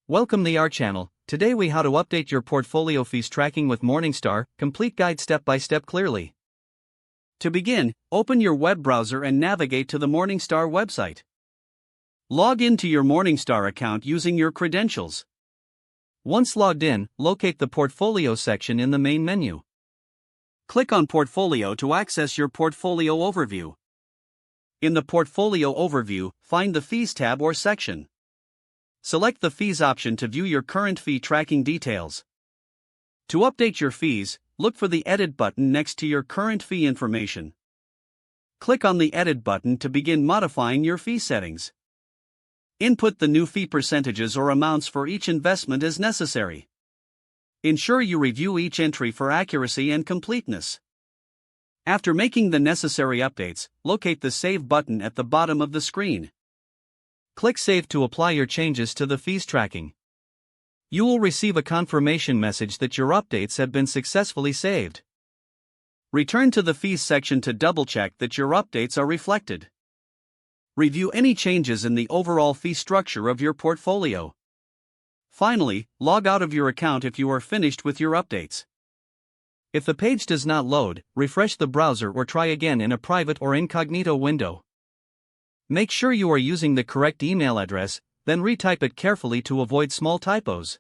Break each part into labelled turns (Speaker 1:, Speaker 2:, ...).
Speaker 1: Welcome to our channel. Today we how to update your portfolio fees tracking with Morningstar, complete guide step by step clearly. To begin, open your web browser and navigate to the Morningstar website. Log into your Morningstar account using your credentials. Once logged in, locate the portfolio section in the main menu. Click on Portfolio to access your portfolio overview. In the Portfolio Overview, find the Fees tab or section. Select the Fees option to view your current fee tracking details. To update your fees, look for the Edit button next to your current fee information. Click on the Edit button to begin modifying your fee settings. Input the new fee percentages or amounts for each investment as necessary. Ensure you review each entry for accuracy and completeness. After making the necessary updates, locate the Save button at the bottom of the screen. Click Save to apply your changes to the fees tracking. You will receive a confirmation message that your updates have been successfully saved. Return to the Fees section to double-check that your updates are reflected. Review any changes in the overall fee structure of your portfolio. Finally, log out of your account if you are finished with your updates. If the page does not load, refresh the browser or try again in a private or incognito window. Make sure you are using the correct email address, then retype it carefully to avoid small typos.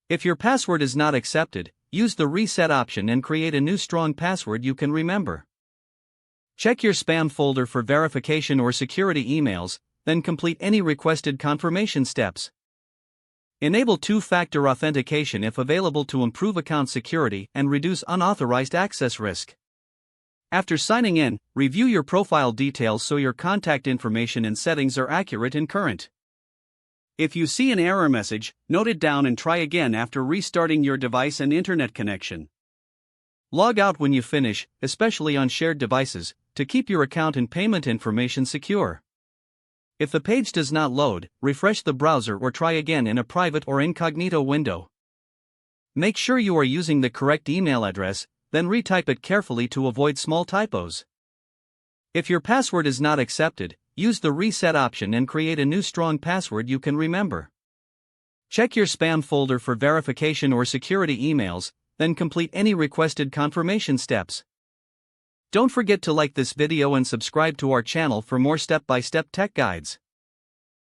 Speaker 1: If your password is not accepted, use the Reset option and create a new strong password you can remember. Check your spam folder for verification or security emails, then complete any requested confirmation steps. Enable two-factor authentication if available to improve account security and reduce unauthorized access risk. After signing in, review your profile details so your contact information and settings are accurate and current. If you see an error message, note it down and try again after restarting your device and internet connection. Log out when you finish, especially on shared devices, to keep your account and payment information secure. If the page does not load, refresh the browser or try again in a private or incognito window. Make sure you are using the correct email address, then retype it carefully to avoid small typos. If your password is not accepted, use the Reset option and create a new strong password you can remember. Check your spam folder for verification or security emails, then complete any requested confirmation steps. Don't forget to like this video and subscribe to our channel for more step-by-step tech guides.